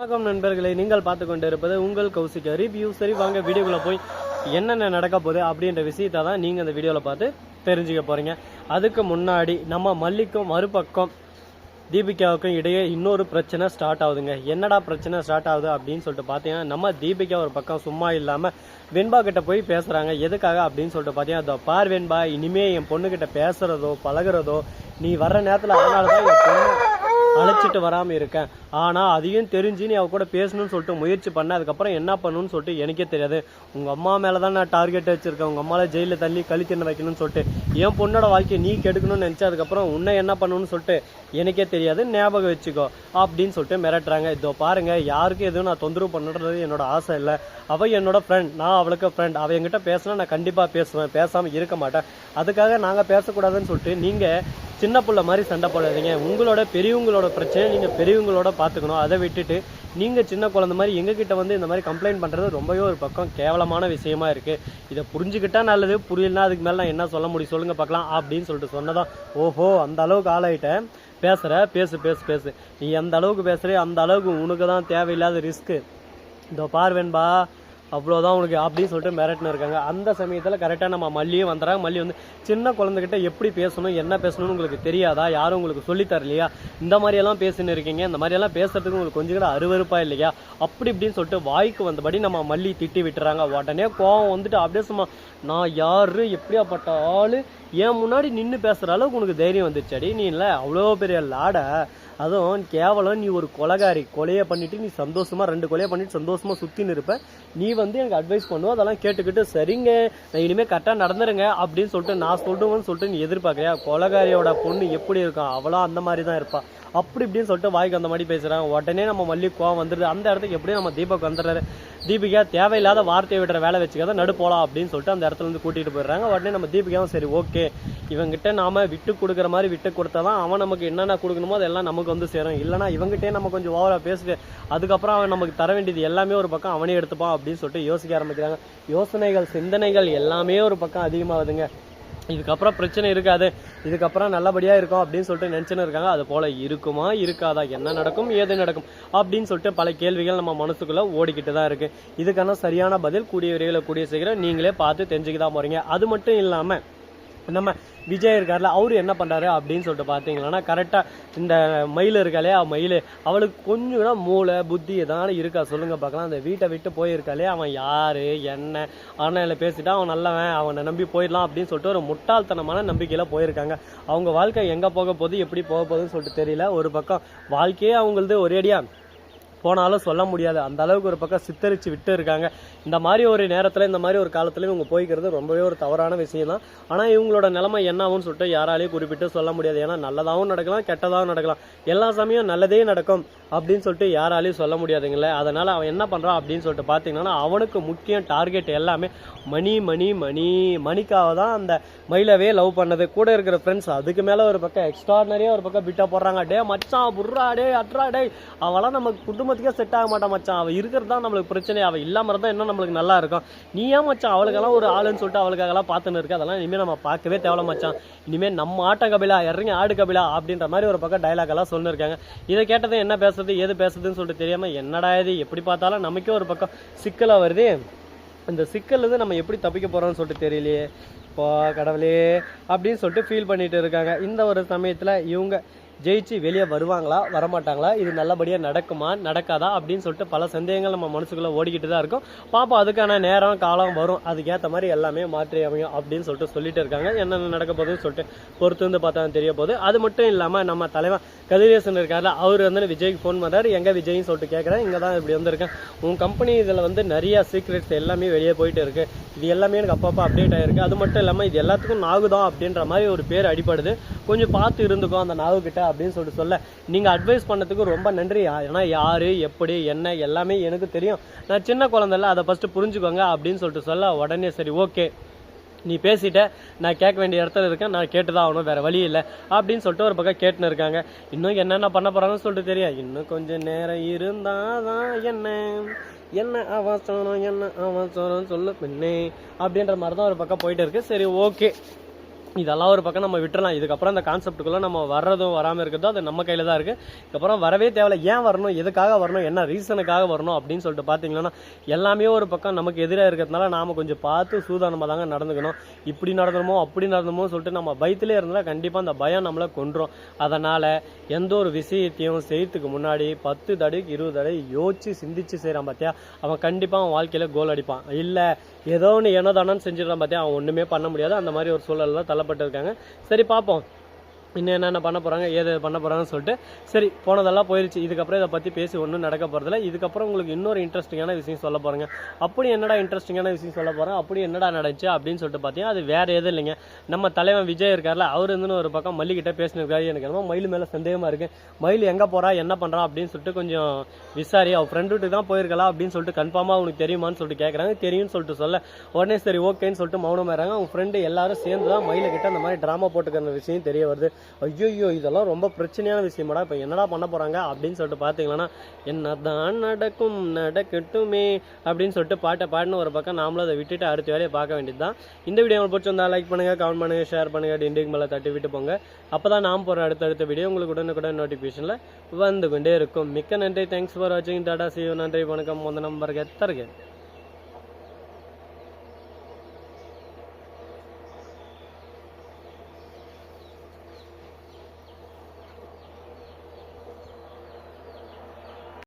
வணக்கம் நண்பர்களை, நீங்கள் பார்த்து கொண்டு இருப்பது உங்கள் கௌசிக் ரிவ்யூ. சரி வாங்க வீடியோக்குள்ள போய் என்னென்ன நடக்க போகுது அப்படின்ற விஷயத்தை தான் நீங்கள் இந்த வீடியோவில் பார்த்து தெரிஞ்சுக்க போகிறீங்க. அதுக்கு முன்னாடி நம்ம மல்லிக்கும் மறுபக்கம் தீபிகாவுக்கும் இடையே இன்னொரு பிரச்சனை ஸ்டார்ட் ஆகுதுங்க. என்னடா பிரச்சனை ஸ்டார்ட் ஆகுது அப்படின்னு சொல்லிட்டு பார்த்தீங்கன்னா, நம்ம தீபிகா ஒரு பக்கம் சும்மா இல்லாமல் வெண்பா கிட்ட போய் பேசுகிறாங்க. எதுக்காக அப்படின்னு சொல்லிட்டு பார்த்தீங்கன்னா, அதோ பார் வெண்பா, இனிமே என் பொண்ணுக்கிட்ட பேசுகிறதோ பழகிறதோ நீ வர்ற நேரத்தில் அதனால தான் என் பொண்ணு அழைச்சிட்டு வராமல் இருக்கேன். ஆனால் அதையும் தெரிஞ்சு நீ அவ கூட பேசணும்னு சொல்லிட்டு முயற்சி பண்ண, அதுக்கப்புறம் என்ன பண்ணணும்னு சொல்லிட்டு எனக்கே தெரியாது. உங்கள் அம்மா மேலே தான் நான் டார்கெட் வச்சுருக்கேன். உங்கள் அம்மாவை ஜெயிலில் தள்ளி கழித்தின வைக்கணும்னு சொல்லிட்டு என் பொண்ணோட வாழ்க்கையை நீ கெடுக்கணும்னு நினச்சா, அதுக்கப்புறம் உன்னை என்ன பண்ணணும்னு சொல்லிட்டு எனக்கே தெரியாது, ஞாபகம் வச்சுக்கோ அப்படின்னு சொல்லிட்டு மிரட்டுறாங்க. இதோ பாருங்க, யாருக்கும் எதுவும் நான் தொந்தரவு பண்ணுறது என்னோட ஆசை இல்லை. அவள் என்னோட ஃப்ரெண்ட், நான் அவளுக்கு ஃப்ரெண்ட். அவள் என்கிட்ட பேசினா நான் கண்டிப்பாக பேசுவேன், பேசாமல் இருக்க மாட்டேன். அதுக்காக நாங்கள் பேசக்கூடாதுன்னு சொல்லிட்டு நீங்கள் சின்ன பிள்ளை மாதிரி சண்டை போடாதீங்க. உங்களோட பெரியவங்களோட பிரச்சனை நீங்கள் பெரியவங்களோட பார்த்துக்கணும். அதை விட்டுட்டு நீங்கள் சின்ன குழந்தை மாதிரி எங்ககிட்ட வந்து இந்த மாதிரி கம்ப்ளைண்ட் பண்ணுறது ரொம்பவே ஒரு பக்கம் கேவலமான விஷயமா இருக்குது. இதை புரிஞ்சுக்கிட்டா நல்லது, புரியலனா அதுக்கு மேலே நான் என்ன சொல்ல முடியும் சொல்லுங்கள் பார்க்கலாம் அப்படின்னு சொல்லிட்டு சொன்னதான், ஓஹோ அந்த அளவுக்கு ஆளாயிட்டேன், பேசுகிற பேசு பேசு பேசு, நீ எந்த அளவுக்கு பேசுகிற அந்த அளவுக்கு உனக்கு தான் தேவையில்லாத ரிஸ்க்கு. இதோ பார்வேன்பா, அவ்வளோதான் உனக்கு அப்படின்னு சொல்லிட்டு மிரட்டின்னு இருக்காங்க. அந்த சமயத்தில் கரெக்டாக நம்ம மல்லியும் வந்துடுறாங்க. மல்லி வந்து, சின்ன குழந்தைகிட்ட எப்படி பேசணும் என்ன பேசணும்னு உங்களுக்கு தெரியாதா? யாரும் உங்களுக்கு சொல்லித்தரலையா? இந்த மாதிரியெல்லாம் பேசின்னு இருக்கீங்க, இந்த மாதிரியெல்லாம் பேசுறதுக்கு உங்களுக்கு கொஞ்சம் கூட அருவருப்பா இல்லையா? அப்படி இப்படின்னு சொல்லிட்டு வாய்க்கு வந்தபடி நம்ம மல்லி திட்டி விட்டுறாங்க. உடனே கோவம் வந்துட்டு அப்படியே சும்மா, நான் யாரு எப்படியாப்பட்ட ஆள், என் முன்னாடி நின்று பேசுகிற அளவுக்கு உனக்கு தைரியம் வந்துருச்சாடி? நீ இல்லை அவ்வளோ பெரிய லாடை, அதுவும் கேவலம் நீ ஒரு கொலைகாரி, கொலையை பண்ணிட்டு நீ சந்தோஷமா 2 கொலையை பண்ணிட்டு சந்தோஷமா சுத்தின்னு இருப்ப. நீ வந்து எனக்கு அட்வைஸ் பண்ணுவோம், அதெல்லாம் கேட்டுக்கிட்டு சரிங்க நான் இனிமேல் கரெக்டாக நடந்துருங்க அப்படின்னு சொல்லிட்டு நான் சொல்லுவேன்னு சொல்லிட்டு நீ எதிர்பார்க்கறியா? கொலைகாரியோட பொண்ணு எப்படி இருக்கும், அவளா அந்த மாதிரி தான் இருப்பா. அப்படி இப்படின்னு சொல்லிட்டு வாய்க்கு அந்த மாதிரி பேசுகிறாங்க. உடனே நம்ம மல்லி கோவம் வந்துடுது. அந்த இடத்துக்கு எப்படியும் நம்ம தீபக் வந்துடுறாரு. தீபிகா தேவையில்லாத வார்த்தையை விடுற வேலை வச்சுக்காத, நடு போகலாம் அப்படின்னு சொல்லிட்டு அந்த இடத்துல இருந்து கூட்டிகிட்டு போயிடுறாங்க. உடனே நம்ம தீபிகாவும் சரி ஓகே, இவங்கிட்ட நாம விட்டு கொடுக்குற மாதிரி விட்டு கொடுத்தா தான் அவன் நமக்கு என்னென்ன கொடுக்கணுமோ அதெல்லாம் நமக்கு வந்து சேரும். இல்லைனா இவங்ககிட்டே நம்ம கொஞ்சம் ஓவராக பேசிட்டு அதுக்கப்புறம் அவன் நமக்கு தர வேண்டியது எல்லாமே ஒரு பக்கம் அவனே எடுத்துப்பான் அப்படின்னு சொல்லிட்டு யோசிக்க ஆரம்பிக்கிறாங்க. யோசனைகள் சிந்தனைகள் எல்லாமே ஒரு பக்கம் அதிகமாகுதுங்க. இதுக்கப்புறம் பிரச்சனை இருக்காது, இதுக்கப்புறம் நல்லபடியாக இருக்கும் அப்படின்னு சொல்லிட்டு நினச்சின்னு இருக்காங்க. அது போல் இருக்குமா இருக்காதா, என்ன நடக்கும் ஏது நடக்கும் அப்படின்னு சொல்லிட்டு பல கேள்விகள் நம்ம மனசுக்குள்ளே ஓடிக்கிட்டு தான் இருக்குது. இதுக்கான சரியான பதில் கூடிய விரைவில் கூடிய சீக்கிரம் நீங்களே பார்த்து தெரிஞ்சுக்க தான் போகிறீங்க. அது மட்டும் இல்லாமல் நம்ம விஜய் இருக்கார்ல, அவரு என்ன பண்ணுறாரு அப்படின்னு சொல்லிட்டு பார்த்தீங்கன்னா, கரெக்டாக இந்த மயில் இருக்காளே மயில், அவளுக்கு கொஞ்சம் கூட மூளை புத்தி எதனால இருக்கா சொல்லுங்கள் பார்க்கலாம். அந்த வீட்டை விட்டு போயிருக்காளே, அவன் யார் என்ன ஆனால் பேசிட்டா அவன் நல்லவன், அவனை நம்பி போயிடலாம் அப்படின்னு சொல்லிட்டு ஒரு முட்டாள்தனமான நம்பிக்கையில் போயிருக்காங்க. அவங்க வாழ்க்கை எங்கே போக போகுது எப்படி போக போகுதுன்னு சொல்லிட்டு தெரியல. ஒரு பக்கம் வாழ்க்கையே அவங்களது ஒரேடியாக போனாலும் சொல்ல முடியாது, அந்த அளவுக்கு ஒரு பக்கம் சித்தரித்து விட்டு இருக்காங்க. இந்த மாதிரி ஒரு நேரத்தில் இந்த மாதிரி ஒரு காலத்தில் இவங்க போய்க்கிறது ரொம்பவே ஒரு தவறான விஷயம் தான். ஆனால் இவங்களோட நிலைமை என்ன ஆகும்னு சொல்லிட்டு யாராலையும் குறிப்பிட்டு சொல்ல முடியாது. ஏன்னா நல்லதாகவும் நடக்கலாம் கெட்டதாகவும் நடக்கலாம், எல்லா சமயம் நல்லதே நடக்கும் அப்படின்னு சொல்லிட்டு யாராலையும் சொல்ல முடியாதுங்களே. அதனால் அவன் என்ன பண்ணுறான் அப்படின்னு சொல்லிட்டு பார்த்தீங்கன்னா, அவனுக்கு முக்கியம் டார்கெட் எல்லாமே மணி மணி மணி மணிக்காக தான் அந்த மயிலவே லவ் பண்ணது. கூட இருக்கிற ஃப்ரெண்ட்ஸ் அதுக்கு மேலே ஒரு பக்கம் எக்ஸ்ட்ராடனரியாக ஒரு பக்கம் பிட்டா போடுறாங்க. டே மச்சான் புர்ரா டே அட்ரா டே, அவளாம் நமக்கு குடும்பத்துக்கே செட் ஆக மாட்டான் மச்சான், அவள் இருக்கிறது தான் நம்மளுக்கு பிரச்சனை, அவள் இல்லாமல் இருந்தால் இன்னும் நம்மளுக்கு நல்லா இருக்கும். நீ ஏன் மச்சான் அவளுக்கெல்லாம் ஒரு ஆளுன்னு சொல்லிட்டு அவளுக்காகலாம் பார்த்துன்னு இருக்கு, அதெல்லாம் இனிமேல் நம்ம பார்க்கவே தேவல மச்சான், இனிமேல் நம்ம ஆட்ட கபிலா இறங்கி ஆடு கபிலா அப்படின்ற மாதிரி ஒரு பக்கம் டைலாக் எல்லாம் சொல்லியிருக்காங்க. இதை கேட்டதை என்ன பேசுறது ஏது பேசுறதுன்னு சொல்லிட்டு தெரியாமல் என்னடா இது எப்படி பார்த்தாலும் நமக்கே ஒரு பக்கம் சிக்கலாக வருது. இந்த சிக்கல் வந்து நம்ம எப்படி தப்பிக்க போகிறோம்னு சொல்லிட்டு தெரியலையே இப்போ கடவுளே அப்படின்னு சொல்லிட்டு ஃபீல் பண்ணிட்டு இருக்காங்க. இந்த ஒரு சமயத்தில் இவங்க ஜெயிச்சு வெளியே வருவாங்களா வரமாட்டாங்களா, இது நல்லபடியாக நடக்குமா நடக்காதா அப்படின்னு சொல்லிட்டு பல சந்தேகங்கள் நம்ம மனசுக்குள்ளே ஓடிக்கிட்டு தான் இருக்கும். பாப்போம், அதுக்கான நேரம் காலம் வரும், அதுக்கேற்ற மாதிரி எல்லாமே மாற்றி அமையும் அப்படின்னு சொல்லிட்டு இருக்காங்க. என்னென்ன நடக்க போகுதுன்னு சொல்லிட்டு பொறுத்து வந்து பார்த்தா தெரிய போகுது. அது மட்டும் இல்லாமல் நம்ம தலைவன் கதிரேசன் இருக்காருல, அவர் வந்து விஜய்க்கு ஃபோன் பண்ணுறாரு. எங்கே விஜய்னு சொல்லிட்டு கேட்குறேன். இங்கே தான் இப்படி வந்திருக்கேன், உன் கம்பெனி இதில் வந்து நிறைய சீக்ரெட்ஸ் எல்லாமே வெளியே போயிட்டு இருக்கு, இது எல்லாமே எனக்கு அப்பப்போ அப்டேட் ஆகிருக்கு. அது மட்டும் இல்லாமல் இது எல்லாத்துக்கும் நாகுதான் அப்படின்ற மாதிரி ஒரு பேர் அடிப்படுது, கொஞ்சம் பார்த்து இருந்துக்கும் அந்த நாகுகிட்ட அப்படின்னு சொல்லிட்டு சொல்ல, நீங்கள் அட்வைஸ் பண்ணதுக்கு ரொம்ப நன்றி. ஏன்னா யார் எப்படி என்ன எல்லாமே எனக்கு தெரியும், நான் சின்ன குழந்தைல அதை ஃபஸ்ட்டு புரிஞ்சுக்கோங்க அப்படின்னு சொல்லிட்டு சொல்ல, உடனே சரி ஓகே நீ பேசிட்ட, நான் கேட்க வேண்டிய இடத்துல இருக்கேன், நான் கேட்டுதான் ஆகணும், வேற வழி இல்லை அப்படின்னு சொல்லிட்டு ஒரு பக்கம் கேட்டுன்னு இருக்காங்க. இன்னும் என்னென்ன பண்ண போறாங்கன்னு சொல்லிட்டு தெரியும். இன்னும் கொஞ்சம் நேரம் இருந்தாதான் என்ன அவசரம் சொல்ல பின்னே அப்படின்ற மாதிரி தான் ஒரு பக்கம் போயிட்டு இருக்கு. சரி ஓகே, இதெல்லாம் ஒரு பக்கம் நம்ம விட்டுறலாம். இதுக்கப்புறம் அந்த கான்செப்டுக்குள்ளே நம்ம வர்றதும் வராமல் இருக்கிறதோ அது நம்ம கையில் தான் இருக்குது. இதுக்கப்புறம் வரவே தேவையில்ல. ஏன் வரணும், எதுக்காக வரணும், என்ன ரீசனுக்காக வரணும் அப்படின்னு சொல்லிட்டு பார்த்தீங்கன்னா எல்லாமே ஒரு பக்கம் நமக்கு எதிராக இருக்கிறதுனால நாம் கொஞ்சம் பார்த்து சூதானமாக தாங்க நடந்துக்கணும். இப்படி நடந்தணுமோ அப்படி நடந்தணுமோ சொல்லிட்டு நம்ம பயத்திலே இருந்தால் கண்டிப்பாக அந்த பயம் நம்மளை கொன்றும். அதனால் எந்த ஒரு விஷயத்தையும் செய்யறதுக்கு முன்னாடி 10 தடவைக்கு 20 தடவை யோசிச்சு சிந்திச்சு செய்கிறான் பார்த்தியா, அவன் கண்டிப்பாக அவன் வாழ்க்கையில் கோல் அடிப்பான். இல்லை ஏதோ ஒன்று என்னதானு செஞ்சிடறான் பார்த்தியா, அவன் ஒன்றுமே பண்ண முடியாது. அந்த மாதிரி ஒரு சூழல் தான் தள்ளப்பட்டிருக்காங்க. சரி பார்ப்போம் இன்னும் என்னென்ன பண்ண போகிறாங்க, ஏது பண்ண போகிறாங்கன்னு சொல்லிட்டு. சரி போனதெல்லாம் போயிடுச்சு. இதுக்கப்புறம் இதை பற்றி பேசி ஒன்றும் நடக்க போகிறதில்ல. இதுக்கப்புறம் உங்களுக்கு இன்னொரு இன்ட்ரெஸ்டிங்கான விஷயம் சொல்ல போகிறேங்க. அப்படி என்னடா இன்ட்ரெஸ்டிங்கான விஷயம் சொல்ல போகிறேன், அப்படி என்னடா நடந்துச்சு அப்படின்னு சொல்லிட்டு பார்த்தீங்கன்னா அது வேறு எதுவும் இல்லைங்க. நம்ம தலைவன் விஜய் இருக்கார்ல, அவர் இருந்துன்னு ஒரு பக்கம் மல்லிகிட்ட பேசினிருக்காரு. எனக்கு என்னமோ மயில் மேலே சந்தேகமாக இருக்குது. மயில் எங்கே போகிறா என்ன பண்ணுறான் அப்படின்னு சொல்லிட்டு கொஞ்சம் விசாரி, அவள் ஃப்ரெண்டு வீட்டுக்கு தான் போயிருக்கலாம் அப்படின்னு சொல்லிட்டு கன்ஃபார்மாக அவனுக்கு தெரியுமான்னு சொல்லிட்டு கேட்குறாங்க. தெரியும்னு சொல்லிட்டு சொல்ல உடனே சரி ஓகேன்னு சொல்லிட்டு மௌனமாகறாங்க. அவங்க ஃப்ரெண்டு எல்லாரும் சேர்ந்து தான் மயிலுக்கிட்ட அந்த மாதிரி ட்ராமா போட்டுக்கிற விஷயம் தெரிய வருது. ஐயோ இதெல்லாம் ரொம்ப பிரச்சனையான விஷயமாடா, இப்போ என்னடா பண்ண போகிறாங்க அப்படின்னு சொல்லிட்டு பார்த்தீங்கன்னா என்னதான் நடக்கும் நடக்கட்டுமே அப்படின்னு சொல்லிட்டு பாட்டை பாடின ஒரு பக்கம் நாமளும் அதை விட்டுட்டு அடுத்த வேலையை பார்க்க வேண்டியது தான். இந்த வீடியோ உங்களுக்கு பிடிச்சிருந்தா லைக் பண்ணுங்கள், கமெண்ட் பண்ணுங்கள், ஷேர் பண்ணுங்கள், டிண்டிங் மேலே தட்டி விட்டு போங்க. அப்போ தான் நாம் போகிற அடுத்தடுத்த வீடியோ உங்களுக்கு உடனுக்குடன் நோட்டிஃபிகேஷனில் வந்து கொண்டே இருக்கும். மிக்க நன்றி. தேங்க்ஸ் ஃபார் வாட்சிங். Tata, see you. நன்றி, வணக்கம், வந்தனம், வருக தருக.